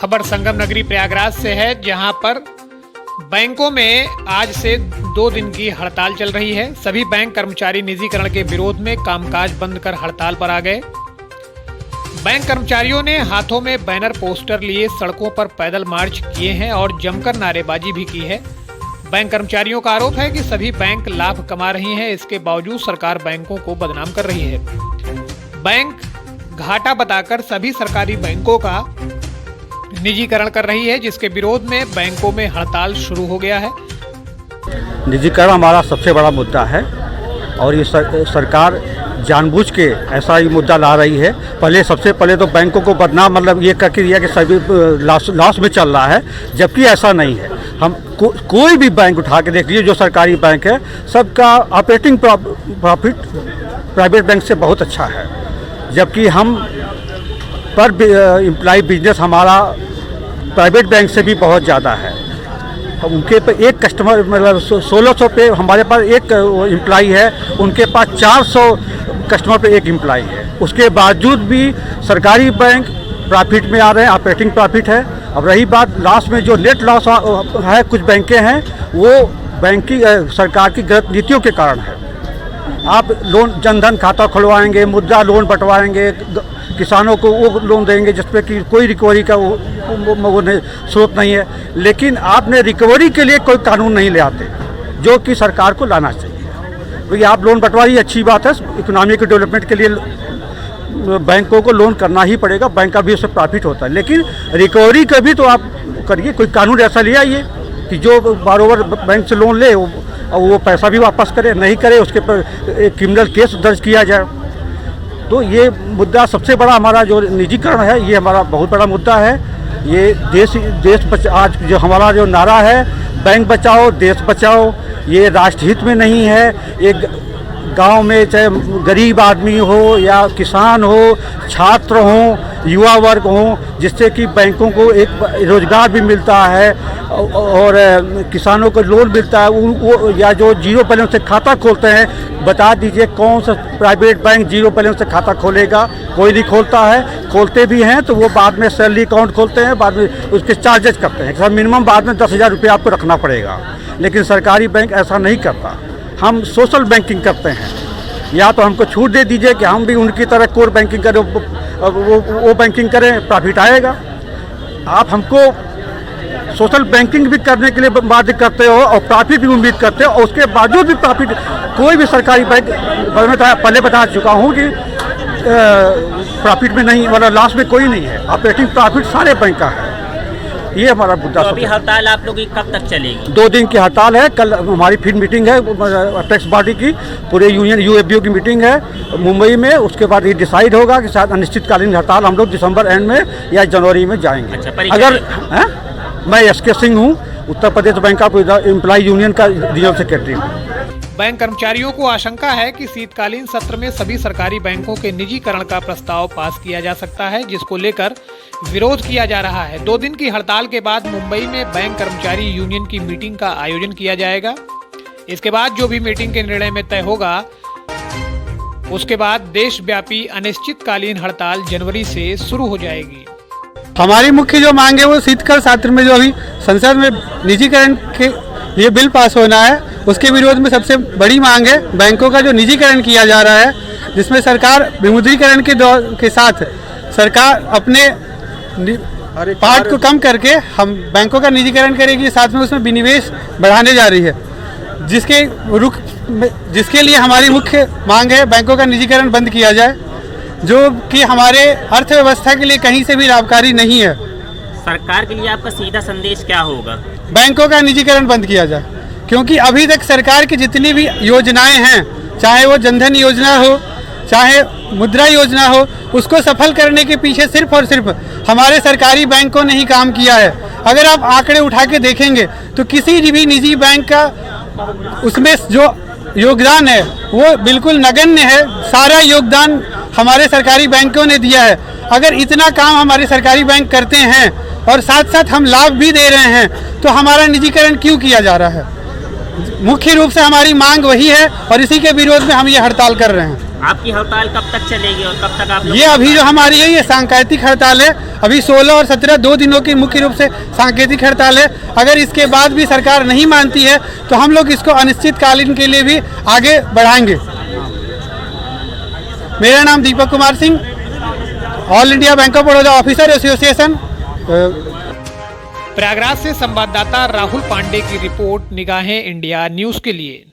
खबर संगम नगरी प्रयागराज से है, जहां पर बैंकों में आज से 2 दिन की हड़ताल चल रही है। सभी बैंक कर्मचारी निजीकरण के विरोध में कामकाज बंद कर हड़ताल पर आ गए। बैंक कर्मचारियों ने हाथों में बैनर पोस्टर लिए सड़कों पर पैदल मार्च किए हैं और जमकर नारेबाजी भी की है। बैंक कर्मचारियों का आरोप है कि सभी बैंक लाभ कमा रही हैं, इसके बावजूद सरकार बैंकों को बदनाम कर रही है। बैंक घाटा बताकर सभी सरकारी बैंकों का निजीकरण कर रही है, जिसके विरोध में बैंकों में हड़ताल शुरू हो गया है। निजीकरण हमारा सबसे बड़ा मुद्दा है और ये सरकार जानबूझ के ऐसा ही मुद्दा ला रही है। सबसे पहले तो बैंकों को बदनाम मतलब ये करके दिया कि सभी लॉस में चल रहा है, जबकि ऐसा नहीं है। हम कोई भी बैंक उठा के देख लीजिए, जो सरकारी बैंक है सबका ऑपरेटिंग प्रॉफिट प्राइवेट बैंक से बहुत अच्छा है, जबकि हम पर एम्प्लॉय बिजनेस हमारा प्राइवेट बैंक से भी बहुत ज़्यादा है। उनके पे एक कस्टमर मतलब 1600 पे हमारे पास एक एम्प्लॉय है, उनके पास 400 कस्टमर पे एक एम्प्लॉय है। उसके बावजूद भी सरकारी बैंक प्रॉफिट में आ रहे हैं, ऑपरेटिंग प्रॉफिट है। अब रही बात लॉस में, जो नेट लॉस है कुछ बैंकें हैं, वो बैंकिंग सरकार की गलत नीतियों के कारण है। आप लोन जनधन खाता खुलवाएंगे, मुद्रा लोन बंटवाएंगे, किसानों को वो लोन देंगे जिसपे कि कोई रिकवरी का वो स्रोत नहीं है, लेकिन आपने रिकवरी के लिए कोई कानून नहीं ले आते, जो कि सरकार को लाना चाहिए। क्योंकि आप लोन बंटवाइए, अच्छी बात है, इकोनॉमिक डेवलपमेंट के लिए बैंकों को लोन करना ही पड़ेगा, बैंक का भी उससे प्रॉफिट होता है, लेकिन रिकवरी का भी तो आप करिए। कोई कानून ऐसा ले आइए कि जो बारोवर बैंक से लोन ले और वो पैसा भी वापस करे, नहीं करे उसके पर क्रिमिनल केस दर्ज किया जाए। तो ये मुद्दा सबसे बड़ा हमारा जो निजीकरण है, ये हमारा बहुत बड़ा मुद्दा है। ये देश आज जो हमारा जो नारा है, बैंक बचाओ देश बचाओ, ये राष्ट्रहित में नहीं है। एक गांव में चाहे गरीब आदमी हो या किसान हो, छात्र हो, युवा वर्ग हो, जिससे कि बैंकों को एक रोजगार भी मिलता है और किसानों को लोन मिलता है। वो या जो जीरो बैलेंस से खाता खोलते हैं, बता दीजिए कौन सा प्राइवेट बैंक जीरो बैलेंस से खाता खोलेगा? कोई नहीं खोलता है। खोलते भी हैं तो वो बाद में सैलरी अकाउंट खोलते हैं, बाद में उसके चार्जेस करते हैं। सब मिनिमम बाद में 10,000 रुपये आपको रखना पड़ेगा, लेकिन सरकारी बैंक ऐसा नहीं करता। हम सोशल बैंकिंग करते हैं, या तो हमको छूट दे दीजिए कि हम भी उनकी तरह कोर बैंकिंग करें, वो बैंकिंग करें, प्रॉफिट आएगा। आप हमको सोशल बैंकिंग भी करने के लिए बाध्य करते हो और प्रॉफिट भी उम्मीद करते हो, और उसके बावजूद भी प्रॉफिट कोई भी सरकारी बैंक, पहले बता चुका हूँ कि प्रॉफिट में नहीं, मतलब लॉस में कोई नहीं है। ऑपरेटिंग प्रॉफिट सारे बैंक का है। ये हमारा मुद्दा। तो अभी हड़ताल आप लोगों की कब तक चलेगी? 2 दिन की हड़ताल है। कल हमारी फिर मीटिंग है टैक्स बॉडी की, पूरे यूनियन UFBO की मीटिंग है मुंबई में। उसके बाद ये डिसाइड होगा कि शायद अनिश्चितकालीन हड़ताल हम लोग दिसंबर एंड में या जनवरी में जाएंगे। अच्छा, अगर मैं SK सिंह हूँ, Uttar Pradesh bank of employ union का रीजनल सेक्रेटरी हूँ। बैंक कर्मचारियों को आशंका है कि शीतकालीन सत्र में सभी सरकारी बैंकों के निजीकरण का प्रस्ताव पास किया जा सकता है, जिसको लेकर विरोध किया जा रहा है। 2 दिन की हड़ताल के बाद मुंबई में बैंक कर्मचारी यूनियन की मीटिंग का आयोजन किया जाएगा। इसके बाद जो भी मीटिंग के निर्णय में तय होगा, उसके बाद देशव्यापी अनिश्चितकालीन हड़ताल जनवरी से शुरू हो जाएगी। हमारी मुख्य जो मांग है वो शीतकाल सत्र में जो अभी संसद में निजीकरण के ये बिल पास होना है, उसके विरोध में सबसे बड़ी मांग है बैंकों का जो निजीकरण किया जा रहा है, जिसमें सरकार विमुद्रीकरण के साथ सरकार अपने पार्ट को कम करके हम बैंकों का निजीकरण करेगी, साथ में उसमें विनिवेश बढ़ाने जा रही है, जिसके लिए हमारी मुख्य मांग है बैंकों का निजीकरण बंद किया जाए, जो कि हमारे अर्थव्यवस्था के लिए कहीं से भी लाभकारी नहीं है। सरकार के लिए आपका सीधा संदेश क्या होगा? बैंकों का निजीकरण बंद किया जाए, क्योंकि अभी तक सरकार की जितनी भी योजनाएं हैं, चाहे वो जनधन योजना हो, चाहे मुद्रा योजना हो, उसको सफल करने के पीछे सिर्फ और सिर्फ हमारे सरकारी बैंकों ने ही काम किया है। अगर आप आंकड़े उठा के देखेंगे तो किसी भी निजी बैंक का उसमें जो योगदान है वो बिल्कुल नगण्य है। सारा योगदान हमारे सरकारी बैंकों ने दिया है। अगर इतना काम हमारे सरकारी बैंक करते हैं और साथ साथ हम लाभ भी दे रहे हैं, तो हमारा निजीकरण क्यों किया जा रहा है? मुख्य रूप से हमारी मांग वही है और इसी के विरोध में हम ये हड़ताल कर रहे हैं। आपकी हड़ताल कब तक चलेगी और कब तक आप लोग ये अभी जो हमारी है ये सांकेतिक हड़ताल है। अभी 16 और 17 2 दिनों की मुख्य रूप से सांकेतिक हड़ताल है। अगर इसके बाद भी सरकार नहीं मानती है तो हम लोग इसको अनिश्चितकालीन के लिए भी आगे बढ़ाएंगे। मेरा नाम Deepak Kumar Singh, all India bank of Baroda officer association. Prayagraj से संवाददाता राहुल पांडे की रिपोर्ट, निगाहें इंडिया न्यूज के लिए।